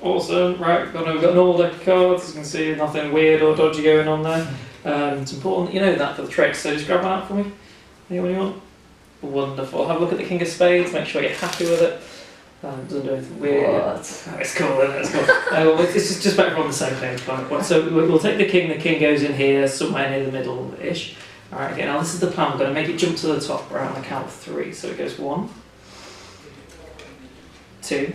Awesome. Right, we've got an all deck of cards. As you can see, nothing weird or dodgy going on there. It's important that you know that for the tricks, so just grab one out for me. Anyone you want? Wonderful. Have a look at the King of Spades, make sure you're happy with it. Doesn't do anything weird. What? Oh, it's cool, isn't it? It's cool. Well, it's just better on the same page. So we'll take the king goes in here, somewhere near the middle-ish. Alright, okay, now this is the plan. I'm going to make it jump to the top right on the count of 3. So it goes 1, 2.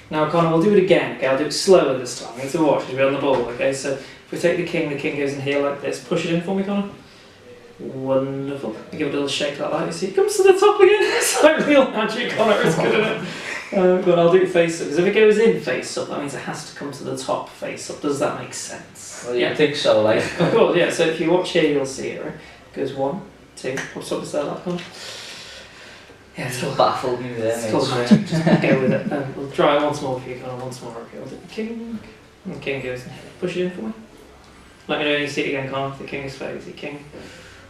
Now, Connor, we'll do it again, okay? I'll do it slower this time. You need to watch because we're on the ball, okay? So if we take the king goes in here like this. Push it in for me, Connor. Wonderful. Give it a little shake like that. You see, it comes to the top again. It's like real magic, Connor. It's good, isn't it? But I'll do it face up, because if it goes in face up, that means it has to come to the top face up. Does that make sense? Well, you think so, like. Of course, yeah. So if you watch here, you'll see it, right? It goes 1, 2. What's up with that, Connor? Yeah, it's all baffled me there. It's called magic. Just go with it. We'll try it once more for you, Connor. Once more. Okay, we'll do the king. And the king goes in here. Push it in for me. Let me know when you see it again, Connor. The king of spades. The king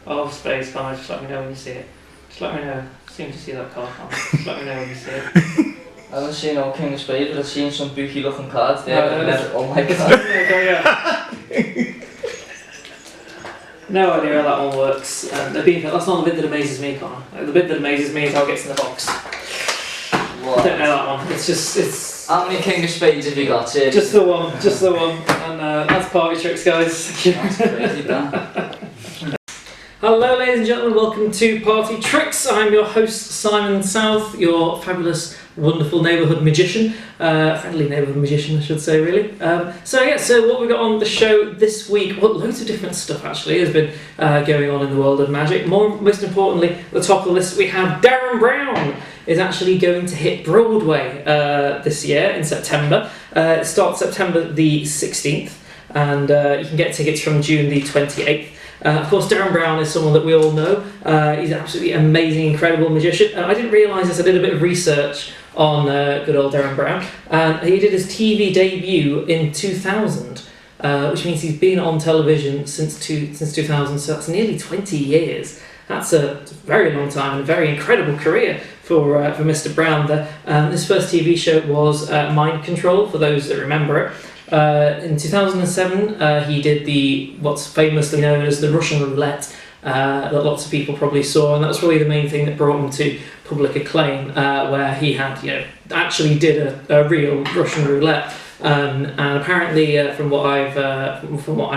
of spades, Connor. Just let me know when you see it. Just let me know. Seem to see that card, Connor. Just let me know when you see it. I haven't seen no King of Spades, but I've seen some booky looking cards there. Oh my god. No idea how that one works. That's not the bit that amazes me, Connor. The bit that amazes me is how it gets in the box. What? I don't know that one. It's. How many King of Spades have you got here? Just the one. And that's party tricks, guys. That's crazy, that. Hello ladies and gentlemen, welcome to Party Tricks. I'm your host Simon South, your fabulous, wonderful neighbourhood magician. Friendly neighbourhood magician I should say really. So what we've got on the show this week, well, loads of different stuff actually has been going on in the world of magic. Most importantly, at the top of the list we have Derrin Brown is actually going to hit Broadway this year in September. It starts September the 16th and you can get tickets from June the 28th. Of course, Derrin Brown is someone that we all know. He's an absolutely amazing, incredible magician. I didn't realise this. I did a bit of research on good old Derrin Brown. And he did his TV debut in 2000, which means he's been on television since 2000, so that's nearly 20 years. That's a very long time and a very incredible career for Mr. Brown there. His first TV show was Mind Control, for those that remember it. In 2007, he did what's famously known as the Russian roulette that lots of people probably saw, and that was probably the main thing that brought him to public acclaim, where he had, actually did a real Russian roulette, and apparently, from what I've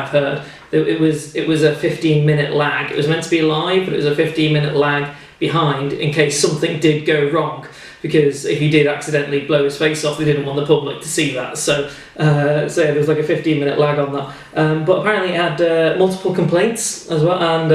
heard, it was a 15-minute lag. It was meant to be live, but it was a 15-minute lag behind in case something did go wrong. Because if he did accidentally blow his face off, they didn't want the public to see that. So there was like a 15-minute lag on that. But apparently it had multiple complaints as well, and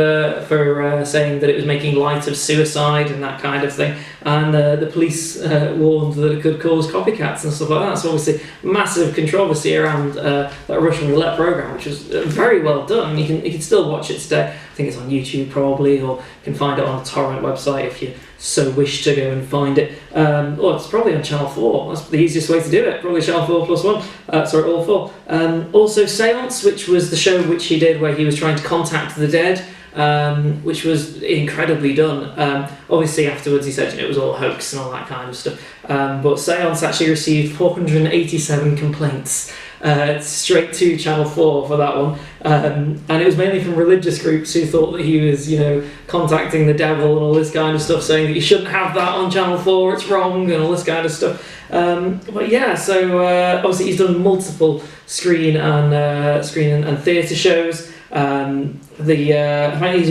for saying that it was making light of suicide and that kind of thing. And the police warned that it could cause copycats and stuff like that. So obviously massive controversy around that Russian roulette program, which was very well done. You can still watch it today. I think it's on YouTube probably, or you can find it on a torrent website if you so wish to go and find it. Or it's probably on Channel 4. That's the easiest way to do it. Probably Channel 4 plus 1. All 4. Also Seance, which was the show which he did where he was trying to contact the dead, which was incredibly done. Obviously afterwards he said it was all a hoax and all that kind of stuff. But Seance actually received 487 complaints. Straight to Channel 4 for that one, and it was mainly from religious groups who thought that he was, contacting the devil and all this kind of stuff, saying that you shouldn't have that on Channel 4, it's wrong, and all this kind of stuff. But yeah, so obviously he's done multiple screen and theatre shows. He's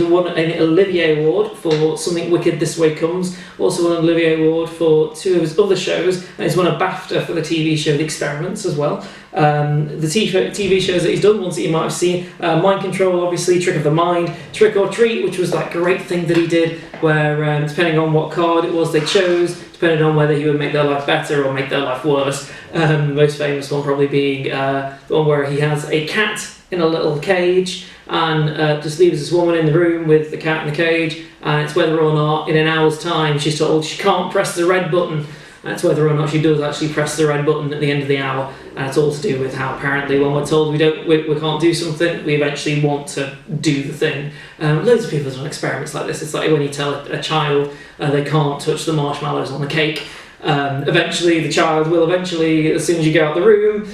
won an Olivier Award for Something Wicked This Way Comes, also won an Olivier Award for 2 of his other shows, and he's won a BAFTA for the TV show The Experiments as well. The TV shows that he's done, ones that you might have seen, Mind Control, obviously, Trick of the Mind, Trick or Treat, which was that great thing that he did, where depending on what card it was they chose, depending on whether he would make their life better or make their life worse. The most famous one probably being the one where he has a cat in a little cage, and just leaves this woman in the room with the cat in the cage, and it's whether or not in an hour's time she's told she can't press the red button, and it's whether or not she does actually press the red button at the end of the hour. And it's all to do with how apparently when we're told we can't do something, we eventually want to do the thing. Loads of people have done experiments like this. It's like when you tell a child they can't touch the marshmallows on the cake, Eventually, the child will eventually, as soon as you go out the room,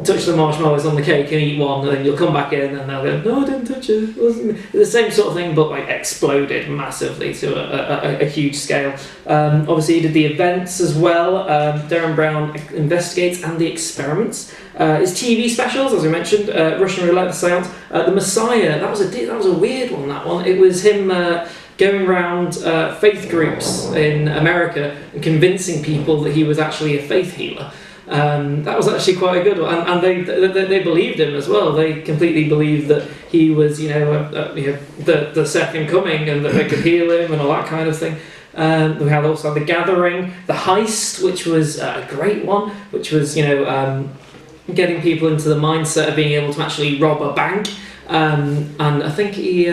touch the marshmallows on the cake and eat one, and then you'll come back in and they'll go, no, I didn't touch it. It wasn't the same sort of thing, but like exploded massively to a huge scale. Obviously, he did the events as well. Derrin Brown investigates and the experiments. His TV specials, as I mentioned, Russian Roulette, The Seance, The Messiah. That was a weird one. That one. It was him going around faith groups in America and convincing people that he was actually a faith healer. That was actually quite a good one, and they believed him as well. They completely believed that he was, the second coming, and that they could heal him and all that kind of thing. We had also The Gathering, The Heist, which was a great one, which was getting people into the mindset of being able to actually rob a bank. And I think he.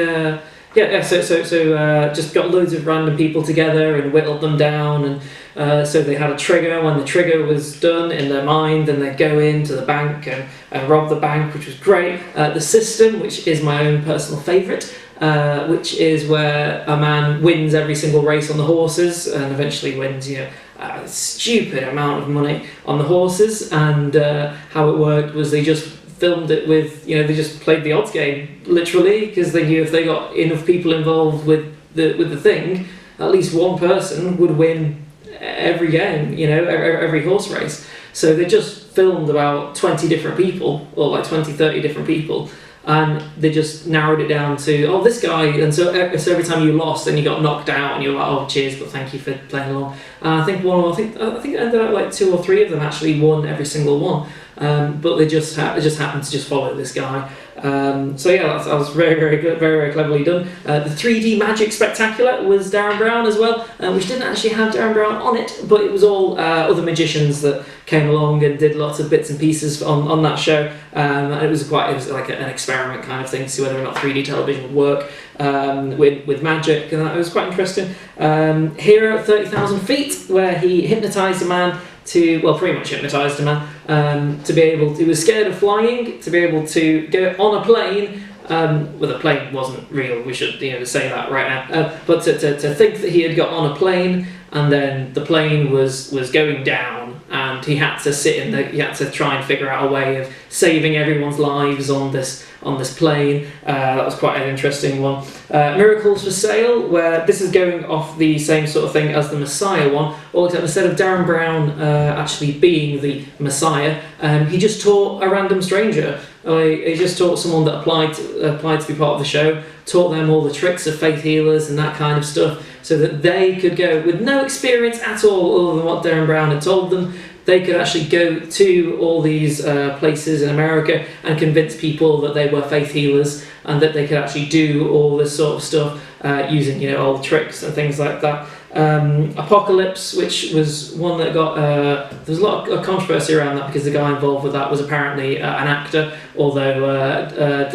Just got loads of random people together and whittled them down, and so they had a trigger. When the trigger was done in their mind, then they'd go into the bank and rob the bank, which was great. The System, which is my own personal favourite, which is where a man wins every single race on the horses and eventually wins, a stupid amount of money on the horses. And how it worked was they just filmed it with, they just played the odds game, literally, because they knew if they got enough people involved with the thing, at least one person would win every game, every horse race. So they just filmed about 20 different people, or like 20, 30 different people, and they just narrowed it down to, this guy, and so every time you lost and you got knocked out and you were like, oh cheers, but thank you for playing along. I think it ended up like 2 or 3 of them actually won every single one. But they just happened to just follow this guy. That was very, very good, very, very cleverly done. The 3D Magic Spectacular was Derrin Brown as well, which didn't actually have Derrin Brown on it, but it was all other magicians that came along and did lots of bits and pieces on that show. And it was like an experiment kind of thing to see whether or not 3D television would work with magic, and that was quite interesting. Hero at 30,000 Feet, where he hypnotised a man pretty much hypnotised a man to be able to, he was scared of flying, to be able to go on a plane. The plane wasn't real, we should say that right now, but to think that he had got on a plane and then the plane was going down and he had to try and figure out a way of saving everyone's lives on this plane. That was quite an interesting one. Miracles for Sale, where this is going off the same sort of thing as the Messiah one, or except instead of Derrin Brown actually being the Messiah, he just taught a random stranger. He just taught someone that applied to be part of the show, taught them all the tricks of faith healers and that kind of stuff, so that they could go with no experience at all other than what Derrin Brown had told them. They could actually go to all these places in America and convince people that they were faith healers and that they could actually do all this sort of stuff using old tricks and things like that. Apocalypse, which was one that got there was a lot of controversy around that because the guy involved with that was apparently an actor, although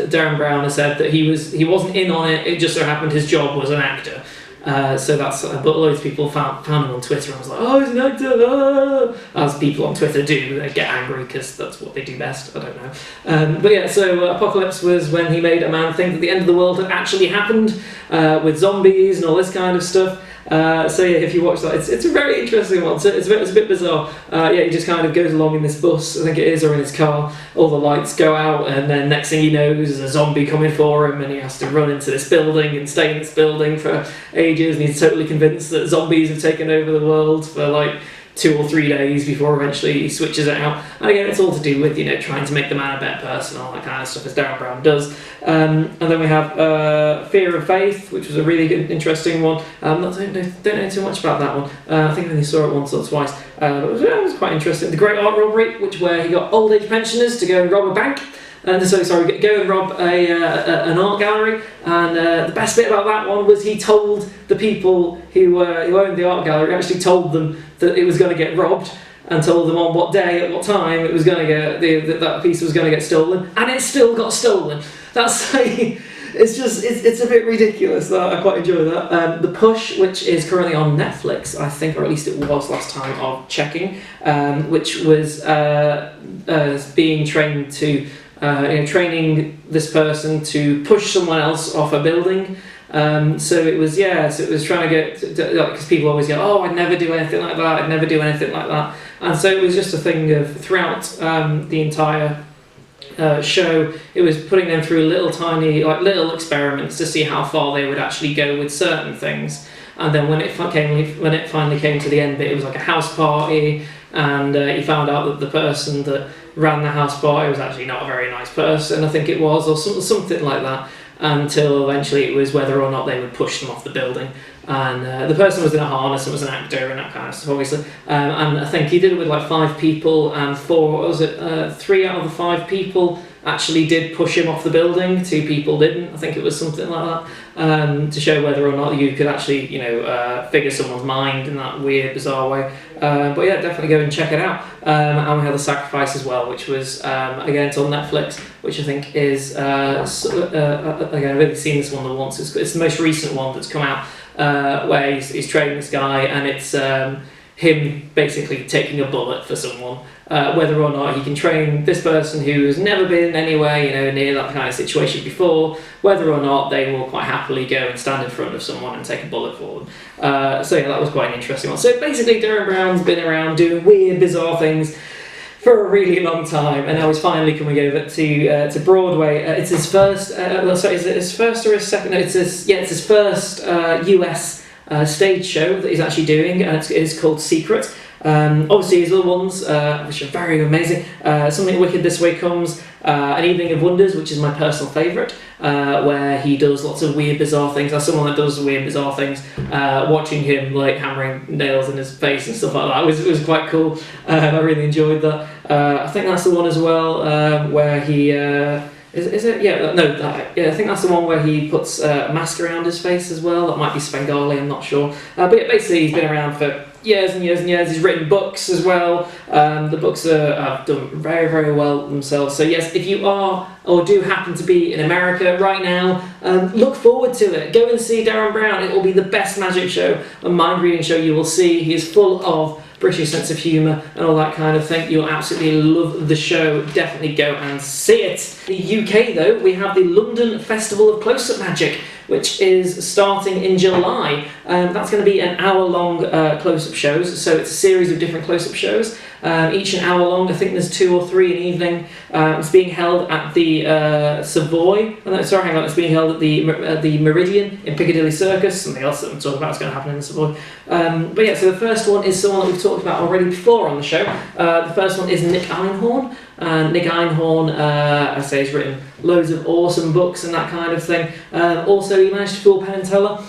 Derrin Brown has said that he wasn't in on it. It just so happened his job was an actor. But loads of people found him on Twitter and was like, oh, he's an actor, as people on Twitter do. They get angry because that's what they do best. I don't know. So Apocalypse was when he made a man think that the end of the world had actually happened, with zombies and all this kind of stuff. If you watch that, it's a very interesting one. So it's a bit bizarre. He just kind of goes along in this bus, I think it is, or in his car. All the lights go out, and then next thing he knows, there's a zombie coming for him, and he has to run into this building and stay in this building for ages. And he's totally convinced that zombies have taken over the world for like 2 or 3 days before eventually he switches it out. And again, it's all to do with trying to make the man a better person, all that kind of stuff, as Derrin Brown does. And then we have Fear of Faith, which was a really good, interesting one. Don't know too much about that one. I think I only saw it once or twice. But it was quite interesting. The Great Art Robbery, where he got old age pensioners to go and rob a bank. Go and rob an art gallery, and the best bit about that one was he told the people who owned the art gallery, actually told them that it was going to get robbed, and told them on what day, at what time it was going to get that piece was going to get stolen, and it still got stolen. That's it's a bit ridiculous. I quite enjoy that. The Push, which is currently on Netflix, I think, or at least it was last time of checking, which was being trained to. Training this person to push someone else off a building, So it was trying to get, because people always go, oh, I'd never do anything like that, I'd never do anything like that. And so it was just a thing of throughout the entire show, it was putting them through little tiny, like little experiments to see how far they would actually go with certain things. And then when it finally came to the end bit, it was like a house party, and he found out that the person that ran the house party was actually not a very nice person, I think it was, or something like that, until eventually it was whether or not they would push them off the building. And the person was in a harness and was an actor and that kind of stuff, obviously. And I think he did it with like 5 people, and 3 out of the 5 people actually did push him off the building. 2 people didn't. I think it was something like that, to show whether or not you could actually, figure someone's mind in that weird, bizarre way. But yeah, definitely go and check it out. And we had The Sacrifice as well, which was, again, it's on Netflix, which I think is, again, I've only seen this one once. It's the most recent one that's come out, where he's training this guy, and it's him basically taking a bullet for someone, whether or not he can train this person who has never been anywhere, near that kind of situation before, whether or not they will quite happily go and stand in front of someone and take a bullet for them. So yeah, that was quite an interesting one. So basically, Derrin Brown's been around doing weird, bizarre things for a really long time, and now he's finally coming over to Broadway. It's his first. Is it his first or his second? No, it's his first US stage show that he's actually doing, and it is called Secret. Obviously his other ones, which are very amazing, Something Wicked This Way Comes, An Evening of Wonders, which is my personal favourite, where he does lots of weird, bizarre things. As someone that does weird, bizarre things, watching him like hammering nails in his face and stuff like that was quite cool. I really enjoyed that. I think that's the one as well, where he is it? Yeah, no, I think that's the one where he puts a mask around his face as well. That might be Svengali, I'm not sure. But yeah, basically he's been around for years and years and years. He's written books as well. The books have done very, very well themselves. So yes, if you are or do happen to be in America right now, look forward to it. Go and see Derrin Brown. It will be the best magic show and mind reading show you will see. He is full of British sense of humour and all that kind of thing. You'll absolutely love the show. Definitely go and see it. In the UK though, we have the London Festival of Close-Up Magic, which is starting in July. That's going to be an hour-long close-up shows, so it's a series of different close-up shows, each an hour long. I think there's 2 or 3 an evening. It's being held at the Savoy. It's being held at the Meridian in Piccadilly Circus. Something else that I'm talking about is going to happen in the Savoy. But yeah, so the first one is someone that we've talked about already before on the show. The first one is Nick Einhorn. Nick Einhorn, I say, has written loads of awesome books and that kind of thing. Also, he managed to fool Penn and Teller.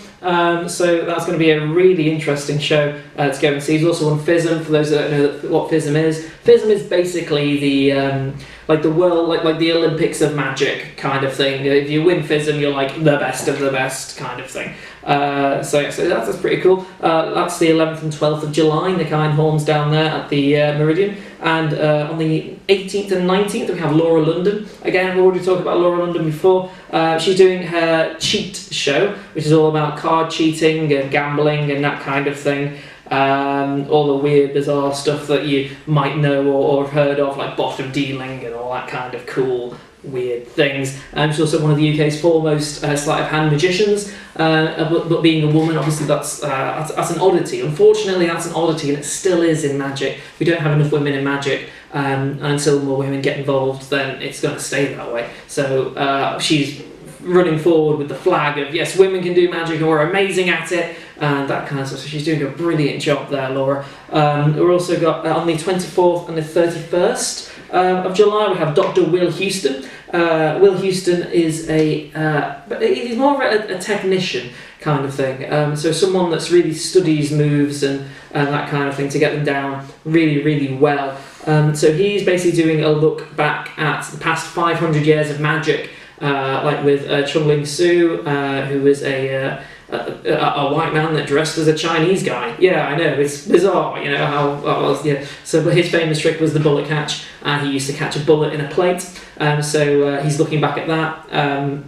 So that's going to be a really interesting show to go and see. He's also on FISM. For those that don't know what FISM is, FISM is basically the the world, like the Olympics of magic kind of thing. If you win FISM, you're like the best of the best kind of thing. So that's pretty cool. That's the 11th and 12th of July. Nick Einhorn's down there at the Meridian. And on the 18th and 19th, we have Laura London. Again, we've already talked about Laura London before. She's doing her cheat show, which is all about card cheating and gambling and that kind of thing. All the weird, bizarre stuff that you might know or have heard of, like bottom dealing and all that kind of cool, weird things. She's also one of the UK's foremost sleight of hand magicians, but being a woman, obviously that's an oddity. Unfortunately, that's an oddity, and it still is in magic. We don't have enough women in magic, and until more women get involved, then it's going to stay that way. So she's running forward with the flag of, yes, women can do magic and we're amazing at it, and that kind of stuff. So she's doing a brilliant job there, Laura. We've also got on the 24th and the 31st of July, we have Dr. Will Houston. Will Houston is he's more of a technician kind of thing. So someone that's really studies moves and that kind of thing to get them down really, really well. So he's basically doing a look back at the past 500 years of magic, like with Chung-Ling Soo, who was a white man that dressed as a Chinese guy. Yeah, I know, it's bizarre, how that was, yeah. So, but his famous trick was the bullet catch, and he used to catch a bullet in a plate. So he's looking back at that,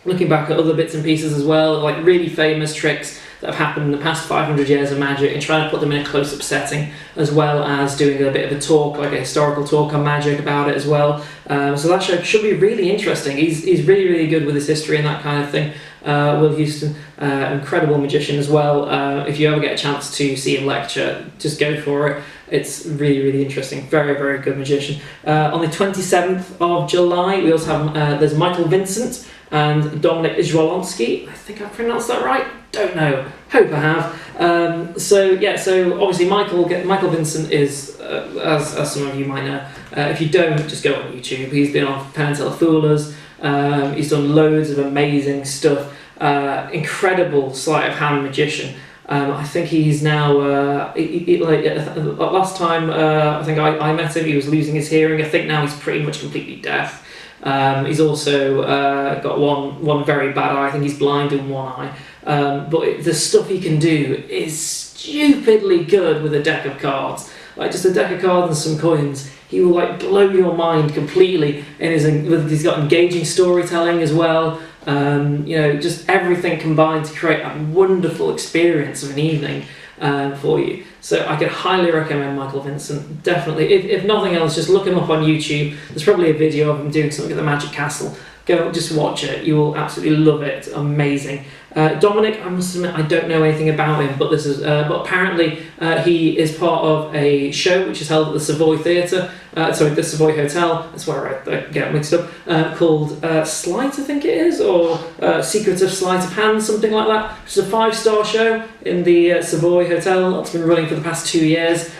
looking back at other bits and pieces as well, like really famous tricks that have happened in the past 500 years of magic and trying to put them in a close-up setting, as well as doing a bit of a talk, like a historical talk on magic about it as well. So that show should be really interesting. He's really, really good with his history and that kind of thing. Will Houston, incredible magician as well. If you ever get a chance to see him lecture, just go for it. It's really, really interesting. Very, very good magician. On the 27th of July, we also have there's Michael Vincent and Dominic Izwolonsky. I think I pronounced that right. Don't know. Hope I have. So obviously Michael Vincent is, as some of you might know, if you don't, just go on YouTube. He's been on Penn and Teller Foolers. He's done loads of amazing stuff. Incredible sleight of hand magician. I think he's now, last time I think I met him, he was losing his hearing. I think now he's pretty much completely deaf. He's also got one very bad eye. I think he's blind in one eye. But the stuff he can do is stupidly good with a deck of cards. Like just a deck of cards and some coins, he will like blow your mind completely. And he's got engaging storytelling as well. Just everything combined to create a wonderful experience of an evening for you. So I could highly recommend Michael Vincent. Definitely, if nothing else, just look him up on YouTube. There's probably a video of him doing something at the Magic Castle. Go, just watch it. You will absolutely love it. It's amazing. Dominic, I must admit, I don't know anything about him, but apparently he is part of a show which is held at the Savoy Theatre, the Savoy Hotel. That's where I get mixed up. Called Sleight, I think it is, or Secrets of Sleight of Hand, something like that. It's a 5-star show in the Savoy Hotel. It's been running for the past 2 years.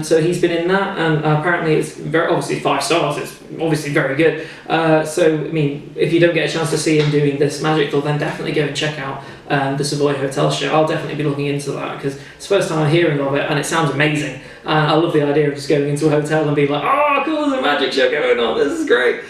So he's been in that, and apparently it's obviously 5 stars. It's obviously very good. So I mean, if you don't get a chance to see him doing this magic, then definitely go and check out the Savoy Hotel show. I'll definitely be looking into that because it's the first time I'm hearing of it, and it sounds amazing. I love the idea of just going into a hotel and being like, "Oh, cool! There's a magic show going on. This is great."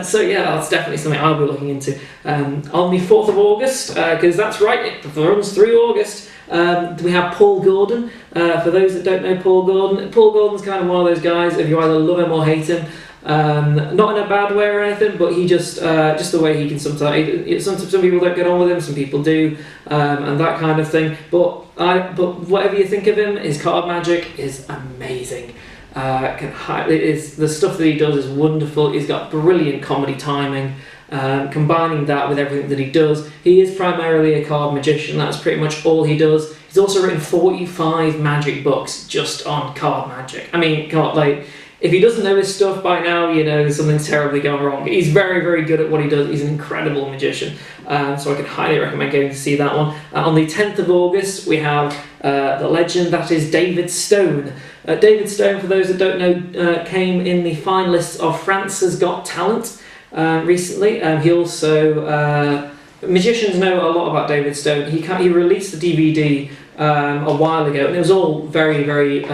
So yeah, that's definitely something I'll be looking into on the 4th of August, because that's right, it runs through August. We have Paul Gordon. For those that don't know Paul Gordon's kind of one of those guys, if you either love him or hate him, not in a bad way or anything, but he just the way he can sometimes, some people don't get on with him, some people do, and that kind of thing, but whatever you think of him, his card magic is amazing. The stuff that he does is wonderful. He's got brilliant comedy timing. Combining that with everything that he does, he is primarily a card magician. That's pretty much all he does. He's also written 45 magic books just on card magic. I mean, God, like, if he doesn't know his stuff by now, you know something's terribly gone wrong. He's very, very good at what he does. He's an incredible magician. So I could highly recommend going to see that one. On the 10th of August, we have the legend that is David Stone. David Stone, for those that don't know, came in the finalists of France's Got Talent recently. He also magicians know a lot about David Stone. He released a DVD a while ago, and it was all very, very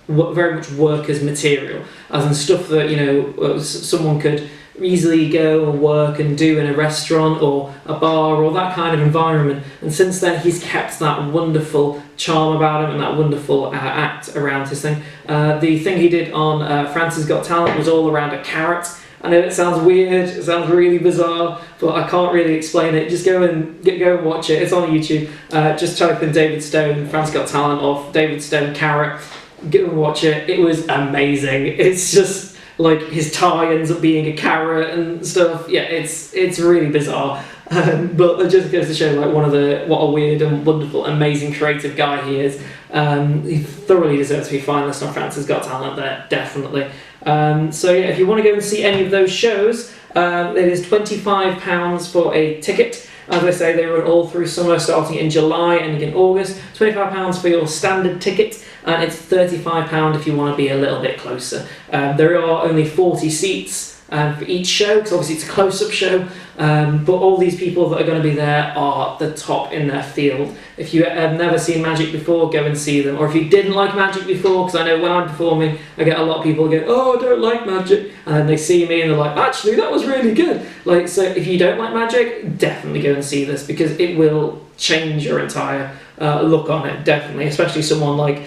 much workers' material, as in stuff that someone could easily go and work and do in a restaurant or a bar or that kind of environment. And since then, he's kept that wonderful charm about him and that wonderful act around his thing. The thing he did on France's Got Talent was all around a carrot. I know it sounds weird, it sounds really bizarre, but I can't really explain it. Just go and watch it. It's on YouTube. Just type in David Stone, France's Got Talent, or David Stone carrot. Go and watch it. It was amazing. It's just like his tie ends up being a carrot and stuff. Yeah, it's really bizarre. But it just goes to show like what a weird and wonderful, amazing, creative guy he is. He thoroughly deserves to be finalist on France's Got Talent there, definitely. So yeah, if you want to go and see any of those shows, it is £25 for a ticket. As I say, they run all through summer, starting in July and in August. £25 for your standard ticket, and it's £35 if you want to be a little bit closer. There are only 40 seats for each show, because obviously it's a close-up show, but all these people that are going to be there are the top in their field. If you have never seen magic before, go and see them. Or if you didn't like magic before, because I know when I'm performing, I get a lot of people go, "Oh, I don't like magic," and then they see me and they're like, "Actually, that was really good." Like, so if you don't like magic, definitely go and see this, because it will change your entire look on it, definitely, especially someone like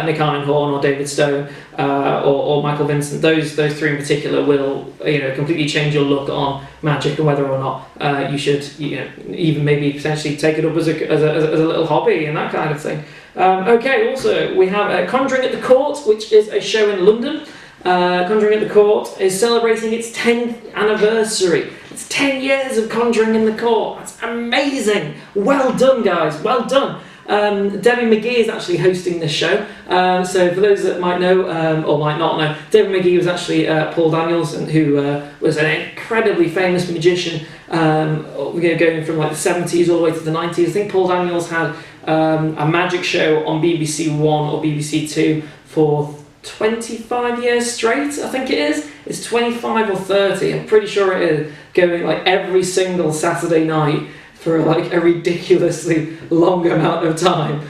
Nick Einhorn or David Stone or Michael Vincent. Those three in particular will completely change your look on magic and whether or not you should even maybe potentially take it up as a little hobby and that kind of thing. Okay, also we have Conjuring at the Court, which is a show in London. Conjuring at the Court is celebrating its 10th anniversary. It's 10 years of Conjuring in the Court. That's amazing. Well done, guys. Well done. Debbie McGee is actually hosting this show. So for those that might know or might not know, Debbie McGee was actually Paul Daniels, who was an incredibly famous magician going from like the 70s all the way to the 90s. I think Paul Daniels had a magic show on BBC One or BBC Two for 25 years straight, I think it is. It's 25 or 30, I'm pretty sure it is, going like every single Saturday night for like a ridiculously long amount of time.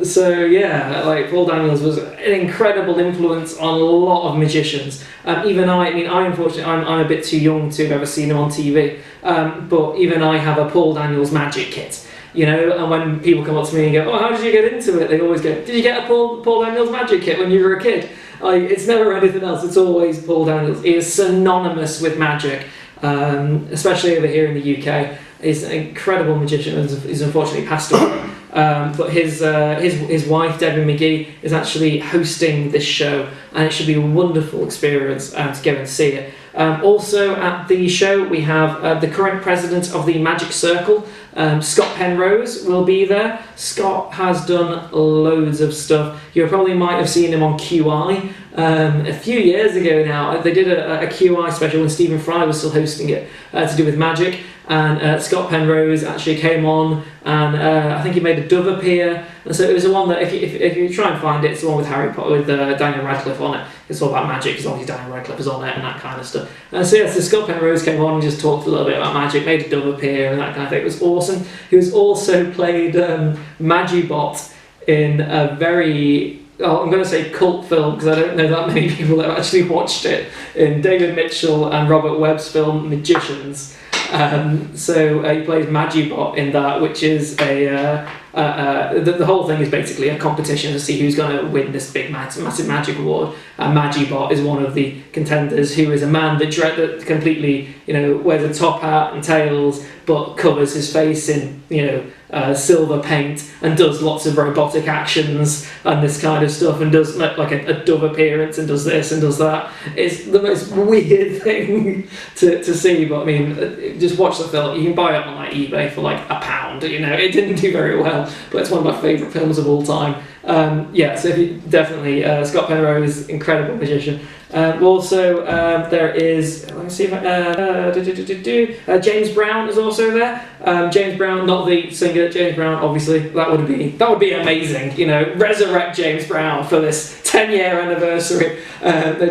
So yeah, like Paul Daniels was an incredible influence on a lot of magicians. Even I unfortunately, I'm a bit too young to have ever seen him on TV, but even I have a Paul Daniels magic kit. And when people come up to me and go, "Oh, how did you get into it?" They always go, "Did you get a Paul Daniels magic kit when you were a kid?" It's never anything else. It's always Paul Daniels. He is synonymous with magic, especially over here in the UK. He's an incredible magician and he's unfortunately passed away. But his wife, Debbie McGee, is actually hosting this show, and it should be a wonderful experience to go and see it. Also at the show we have the current president of the Magic Circle, Scott Penrose, will be there. Scott has done loads of stuff. You probably might have seen him on QI a few years ago now. They did a QI special when Stephen Fry was still hosting it to do with magic. And Scott Penrose actually came on, and I think he made a dove appear. And so it was the one that, if you try and find it, it's the one with Harry Potter, with Daniel Radcliffe on it. It's all about magic, as long as Daniel Radcliffe is on it and that kind of stuff. So Scott Penrose came on and just talked a little bit about magic, made a dove appear and that kind of thing. It was awesome. He was also played Magibot in a very... I'm going to say cult film, because I don't know that many people that have actually watched it, in David Mitchell and Robert Webb's film Magicians. So he plays Magibot in that, which is the whole thing is basically a competition to see who's going to win this big massive magic award. And Magibot is one of the contenders, who is a man that completely wears a top hat and tails, but covers his face in silver paint and does lots of robotic actions and this kind of stuff, and does like a dove appearance and does this and does that. It's the most weird thing to see, but I mean, just watch the film. You can buy it on like eBay for like £1. It didn't do very well, but it's one of my favourite films of all time. So if you definitely Scott Penrose, incredible magician. Also, there is, let me see if James Brown is also there. James Brown, not the singer, James Brown, obviously. That would be amazing. Resurrect James Brown for this 10-year anniversary.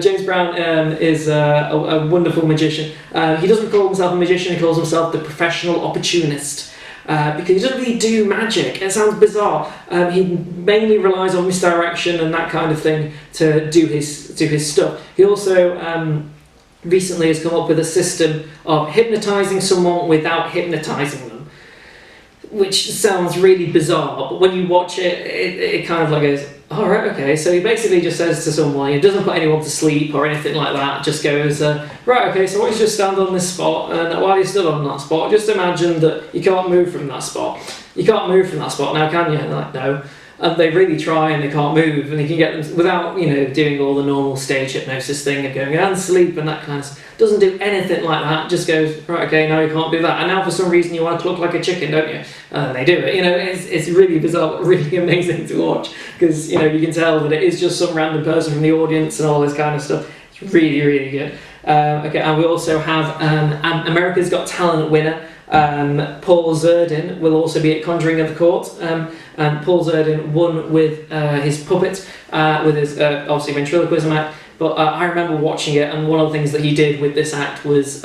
James Brown is a wonderful magician. He doesn't call himself a magician; he calls himself the professional opportunist. Because he doesn't really do magic. It sounds bizarre. He mainly relies on misdirection and that kind of thing to do his stuff. He also recently has come up with a system of hypnotising someone without hypnotising them, which sounds really bizarre. But when you watch it, it kind of like goes, "Oh, right, okay." So he basically just says to someone, he doesn't put anyone to sleep or anything like that, just goes, "Right, okay, so I want you to just stand on this spot, and while you're stood on that spot, just imagine that you can't move from that spot. You can't move from that spot now, can you?" And they're like, "No." And they really try and they can't move, and you can get them without doing all the normal stage hypnosis thing of going and sleep and that kind of stuff. Doesn't do anything like that. Just goes, "Right, okay, now you can't do that, and now for some reason you want to look like a chicken, don't you?" And they do it. It's really bizarre, but really amazing to watch, because you can tell that it is just some random person from the audience and all this kind of stuff. It's really, really good. Okay, and we also have America's Got Talent winner. Paul Zerdin will also be at Conjuring at the Court, and Paul Zerdin won with his puppet, with his obviously ventriloquism act. But I remember watching it, and one of the things that he did with this act was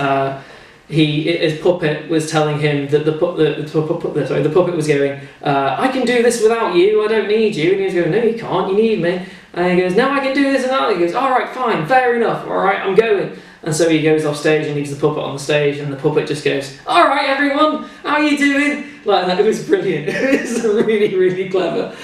his puppet was telling him that the puppet was going, "I can do this without you. I don't need you." And he was going, "No, you can't. You need me." And he goes, "No, I can do this without you." He goes, "All right, fine, fair enough. All right, I'm going." And so he goes off stage and leaves the puppet on the stage, and the puppet just goes, "All right, everyone, how are you doing? like that. It was brilliant. It was really, really clever.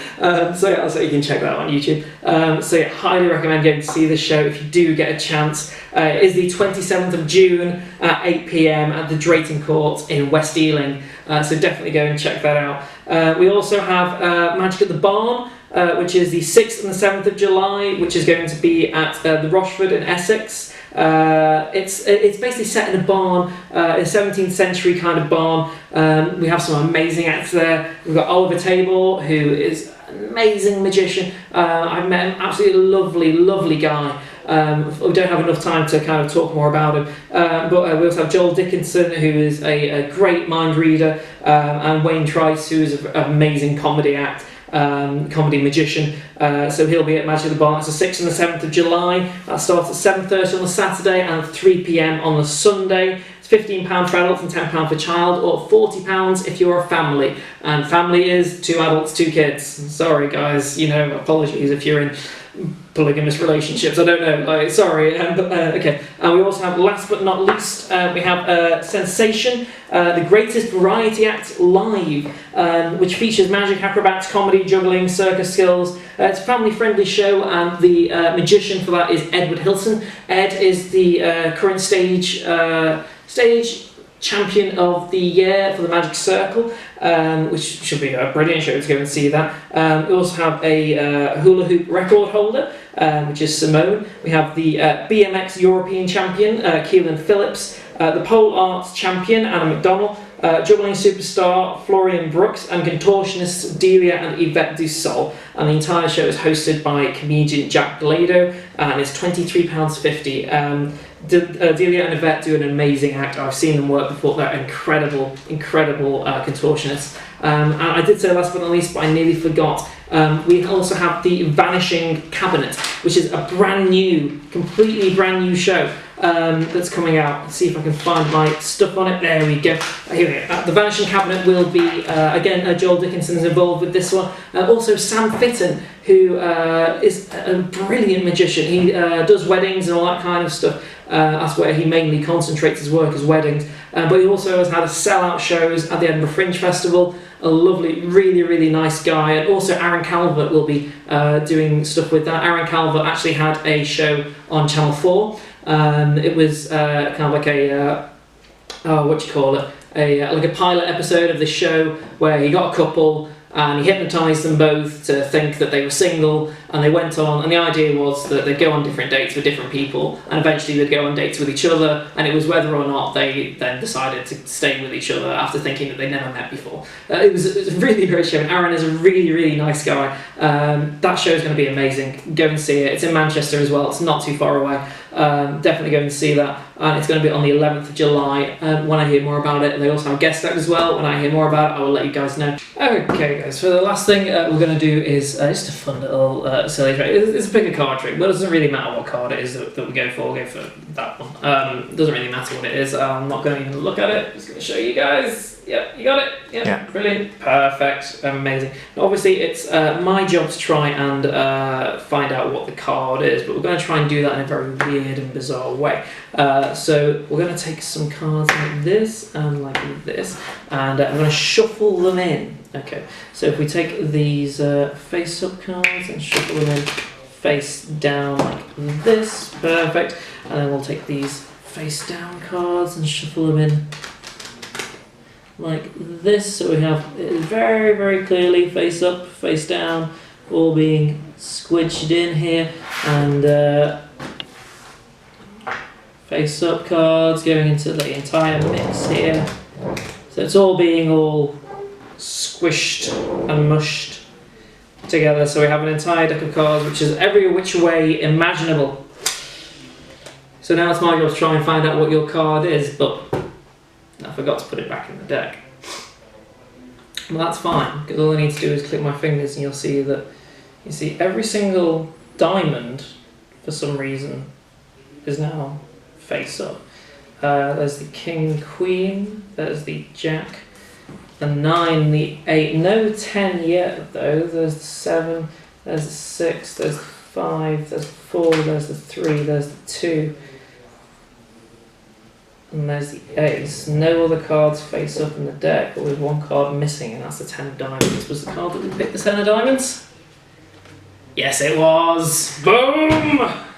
So you can check that out on YouTube. Highly recommend going to see this show if you do get a chance. It is the 27th of June at 8 p.m. at the Drayton Court in West Ealing. So definitely go and check that out. We also have Magic at the Barn, which is the 6th and the 7th of July, which is going to be at the Rochford in Essex. It's basically set in a barn, a 17th century kind of barn. We have some amazing acts there. We've got Oliver Tabor, who is an amazing magician. I've met him, absolutely lovely, lovely guy. We don't have enough time to kind of talk more about him, but we also have Joel Dickinson, who is a great mind reader, and Wayne Trice, who is an amazing comedy act. Comedy magician, so he'll be at Magic at the Barn. It's the 6th and the 7th of July. That starts at 7:30 on the Saturday and 3 p.m. on the Sunday. It's £15 for adults and £10 for child, or £40 if you're a family. And family is 2 adults, 2 kids. Sorry guys, apologies if you're in polygamous relationships, I don't know, sorry, okay. And we also have, last but not least, we have Sensation, the greatest variety act live, which features magic, acrobats, comedy, juggling, circus skills. It's a family-friendly show, and the magician for that is Edward Hilton. Ed is the current stage champion of the year for the Magic Circle, which should be a brilliant show to go and see that. We also have a hula hoop record holder, which is Simone. We have the BMX European champion, Keelan Phillips, the pole arts champion, Anna McDonnell, juggling superstar Florian Brooks, and contortionists Delia and Yvette Dussault. And the entire show is hosted by comedian Jack Glado, and it's £23.50. Delia and Yvette do an amazing act. I've seen them work before. They're incredible contortionists. And I did say last but not least, but I nearly forgot, we also have the Vanishing Cabinet, which is a completely brand new show that's coming out. Let's see if I can find my stuff on it. There we go. Here we go. The Vanishing Cabinet will be, again, Joel Dickinson is involved with this one. Also Sam Fitton, who is a brilliant magician. He does weddings and all that kind of stuff. That's where he mainly concentrates his work, as weddings. But he also has had sellout shows at the Edinburgh Fringe Festival. A lovely, really, really nice guy. And also Aaron Calvert will be doing stuff with that. Aaron Calvert actually had a show on Channel 4. It was kind of like a, like a pilot episode of this show where he got a couple and he hypnotised them both to think that they were single, and they went on, and the idea was that they'd go on different dates with different people, and eventually they'd go on dates with each other, and it was whether or not they then decided to stay with each other after thinking that they'd never met before. It was a really great show, and Aaron is a really, really nice guy. That show is going to be amazing. Go and see it. It's in Manchester as well. It's not too far away. Definitely go and see that. And it's going to be on the 11th of July. When I hear more about it, they also have guest act as well. When I hear more about it, I will let you guys know. Okay, guys. So the last thing we're going to do is just a fun little silly trick. It's a pick a card trick, but it doesn't really matter what card it is that we go for. We'll go for that one. Doesn't really matter what it is. I'm not going to even look at it. I'm just going to show you guys. Yep, you got it? Yep. Yeah. Brilliant. Perfect. Amazing. Obviously, it's my job to try and find out what the card is, but we're going to try and do that in a very weird and bizarre way. So we're going to take some cards like this and like this, and I'm going to shuffle them in. Okay, so if we take these face-up cards and shuffle them in face down like this, perfect, and then we'll take these face-down cards and shuffle them in like this, so we have it very, very clearly face up, face down, all being squidged in here, and face up cards going into the entire mix here. So it's all being all squished and mushed together, so we have an entire deck of cards which is every which way imaginable. So now it's my job to try and find out what your card is, but I forgot to put it back in the deck. Well, that's fine, because all I need to do is click my fingers and you'll see that every single diamond, for some reason, is now face up. There's the king, queen, there's the jack, the 9, the 8, no 10 yet though, there's the 7, there's the 6, there's the 5, there's the 4, there's the 3, there's the 2. And there's the ace. No other cards face up in the deck, but with one card missing, and that's the 10 of diamonds. Was the card that we picked the 10 of diamonds? Yes, it was! Boom!